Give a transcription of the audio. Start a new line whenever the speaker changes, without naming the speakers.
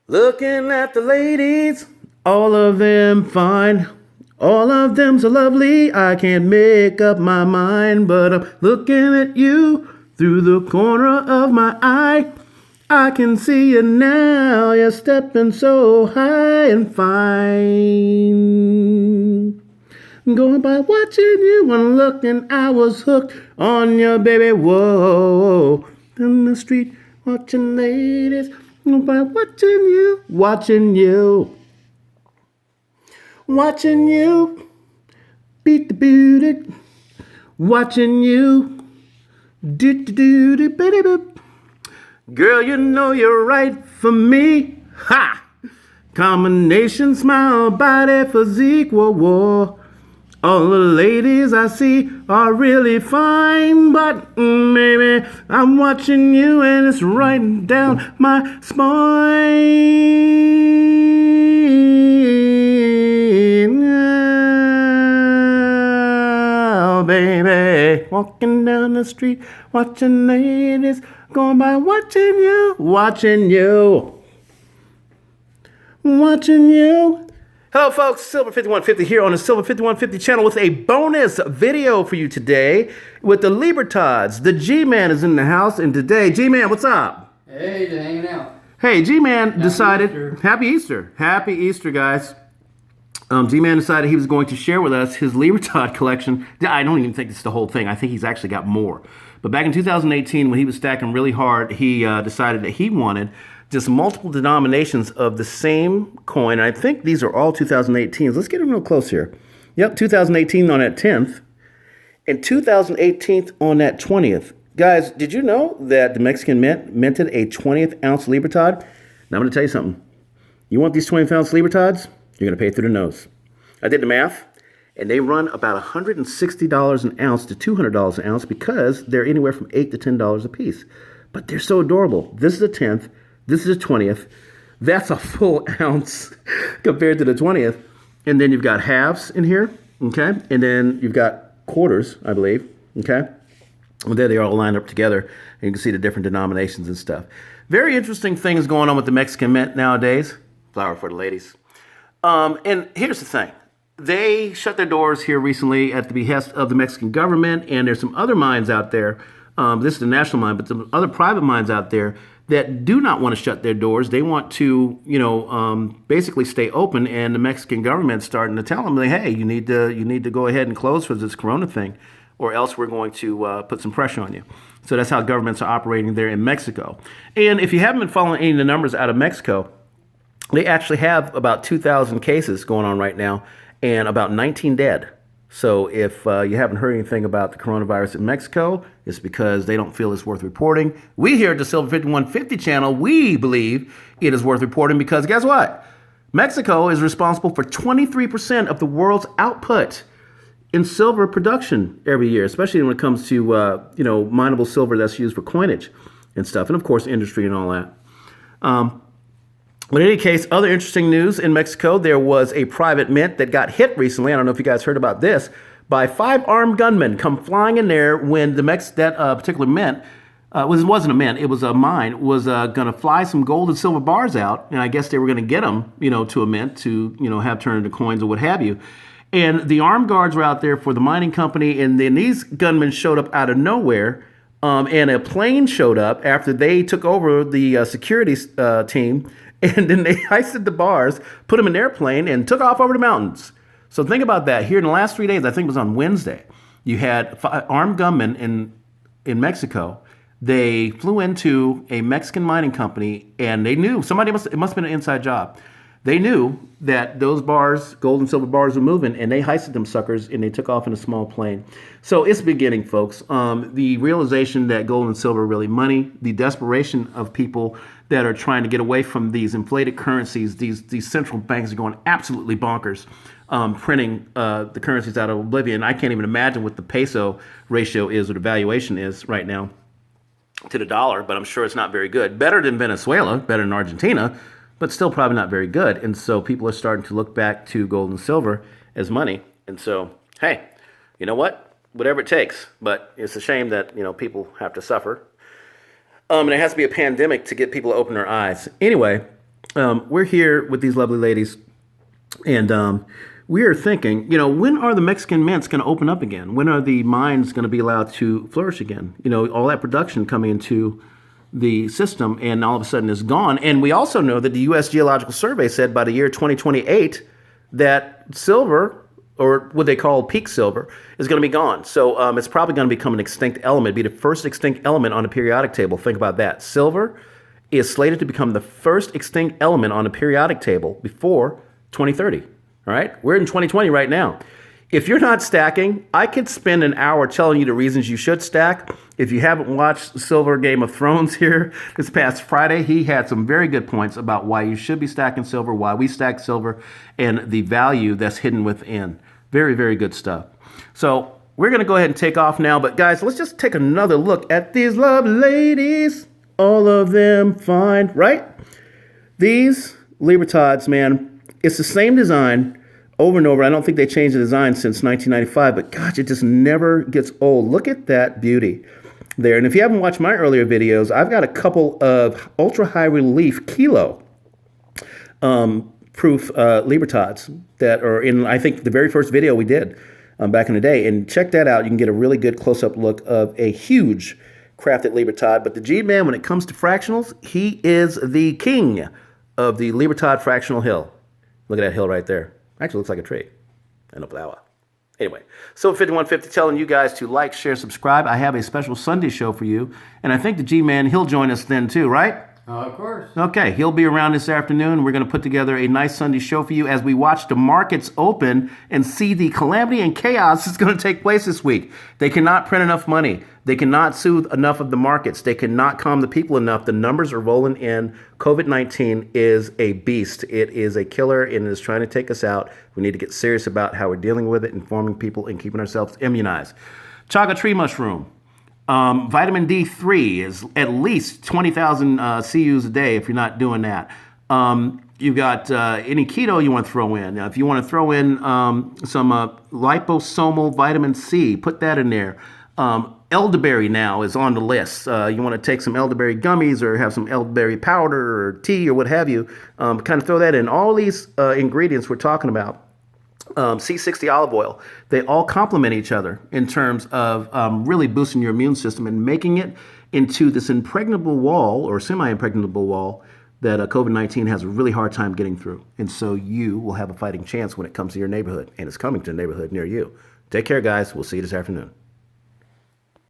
Looking at the ladies, all of them fine. All of them so lovely, I can't make up my mind. But I'm looking at you through the corner of my eye. I can see you now, you're stepping so high and fine. Going by watching you and looking, I was hooked on you, baby. Whoa, in the street, watching ladies. Going by watching you, beat the booty, watching you, do do do do, baby. Girl, you know you're right for me. Ha! Combination, smile, body, physique, whoa, whoa. All the ladies I see are really fine, but maybe I'm watching you and it's right down my spine. Oh, baby, walking down the street, watching ladies, going by watching you, watching you, watching you. Hello folks, Silver 5150 here on the Silver 5150 channel with a bonus video for you today with the Libertads. The G-Man is in the house, and today, G-Man, what's up?
Hey, just hanging out.
Hey, G-Man decided,
Easter.
Happy Easter, guys. G-Man decided he was going to share with us his Libertad collection. I don't even think it's the whole thing. I think he's actually got more. But back in 2018, when he was stacking really hard, he decided that he wanted just multiple denominations of the same coin. And I think these are all 2018s. Let's get them real close here. Yep, 2018 on that 10th, and 2018 on that 20th. Guys, did you know that the Mexican Mint minted a 20th ounce Libertad? Now I'm going to tell you something. You want these 20th ounce Libertads? You're going to pay through the nose. I did the math, and they run about $160 an ounce to $200 an ounce because they're anywhere from $8 to $10 a piece. But they're so adorable. This is a 10th. This is a 20th. That's a full ounce compared to the 20th. And then you've got halves in here, okay? And then you've got quarters, I believe, okay? Well, there they are all lined up together, and you can see the different denominations and stuff. Very interesting things going on with the Mexican Mint nowadays. Flower for the ladies. And here's the thing. They shut their doors here recently at the behest of the Mexican government, and there's some other mines out there. This is the national mine, but some other private mines out there that do not want to shut their doors. They want to, basically stay open, and the Mexican government's starting to tell them, like, hey, you need to go ahead and close for this corona thing, or else we're going to put some pressure on you. So that's how governments are operating there in Mexico. And if you haven't been following any of the numbers out of Mexico, they actually have about 2,000 cases going on right now and about 19 dead. So if you haven't heard anything about the coronavirus in Mexico, it's because they don't feel it's worth reporting. We here at the Silver 5150 channel, we believe it is worth reporting because guess what? Mexico is responsible for 23% of the world's output in silver production every year, especially when it comes to mineable silver that's used for coinage and stuff, and of course industry and all that. But in any case, other interesting news in Mexico, there was a private mint that got hit recently. I don't know if you guys heard about this, by 5 armed gunmen come flying in there when that particular mint, it wasn't a mint, it was a mine, was going to fly some gold and silver bars out. And I guess they were going to get them, to a mint to, have turned into coins or what have you. And the armed guards were out there for the mining company. And then these gunmen showed up out of nowhere. And a plane showed up after they took over the security team. And then they heisted the bars, put them in an airplane, and took off over the mountains. So think about that. Here in the last 3 days, I think it was on Wednesday, you had armed gunmen in Mexico. They flew into a Mexican mining company, and they knew it must have been an inside job. They knew that those bars, gold and silver bars, were moving, and they heisted them suckers, and they took off in a small plane. So it's beginning, folks. The realization that gold and silver are really money, the desperation of people that are trying to get away from these inflated currencies. These central banks are going absolutely bonkers, printing the currencies out of oblivion. I can't even imagine what the peso ratio is or the valuation is right now to the dollar, but I'm sure it's not very good. Better than Venezuela, better than Argentina, but still probably not very good. And so people are starting to look back to gold and silver as money. And so, hey, you know what? Whatever it takes. But it's a shame that, people have to suffer. And it has to be a pandemic to get people to open their eyes. Anyway, we're here with these lovely ladies, and we are thinking, when are the Mexican mints going to open up again? When are the mines going to be allowed to flourish again? All that production coming into the system, and all of a sudden is gone. And we also know that the U.S. Geological Survey said by the year 2028 that silver, or what they call peak silver, is going to be gone. So it's probably going to become an extinct element, be the first extinct element on the periodic table. Think about that. Silver is slated to become the first extinct element on the periodic table before 2030. All right? We're in 2020 right now. If you're not stacking, I could spend an hour telling you the reasons you should stack. If you haven't watched Silver Game of Thrones here this past Friday, he had some very good points about why you should be stacking silver, why we stack silver, and the value that's hidden within. Very, very good stuff. So we're going to go ahead and take off now. But guys, let's just take another look at these lovely ladies. All of them fine, right? These Libertads, man, it's the same design over and over. I don't think they changed the design since 1995, but gosh, it just never gets old. Look at that beauty there. And if you haven't watched my earlier videos, I've got a couple of ultra high relief kilo proof Libertads that are in, I think, the very first video we did back in the day. And check that out. You can get a really good close-up look of a huge crafted Libertad. But the G-Man, when it comes to fractionals, he is the king of the Libertad fractional hill. Look at that hill right there. Actually looks like a tree and a flower. Anyway, so 5150 telling you guys to like, share, subscribe. I have a special Sunday show for you. And I think the G-Man, he'll join us then too, right?
Of course.
Okay, he'll be around this afternoon. We're going to put together a nice Sunday show for you as we watch the markets open and see the calamity and chaos that's going to take place this week. They cannot print enough money. They cannot soothe enough of the markets. They cannot calm the people enough. The numbers are rolling in. COVID-19 is a beast. It is a killer and it is trying to take us out. We need to get serious about how we're dealing with it, informing people, and keeping ourselves immunized. Chaga tree mushroom. Vitamin D3 is at least 20,000 CUs a day if you're not doing that. You've got any keto you want to throw in. Now, if you want to throw in some liposomal vitamin C, put that in there. Elderberry now is on the list. You want to take some elderberry gummies or have some elderberry powder or tea or what have you. Kind of throw that in. All these ingredients we're talking about. C60 olive oil, they all complement each other in terms of really boosting your immune system and making it into this impregnable wall or semi-impregnable wall that COVID-19 has a really hard time getting through. And so you will have a fighting chance when it comes to your neighborhood, and it's coming to a neighborhood near you. Take care, guys. We'll see you this afternoon.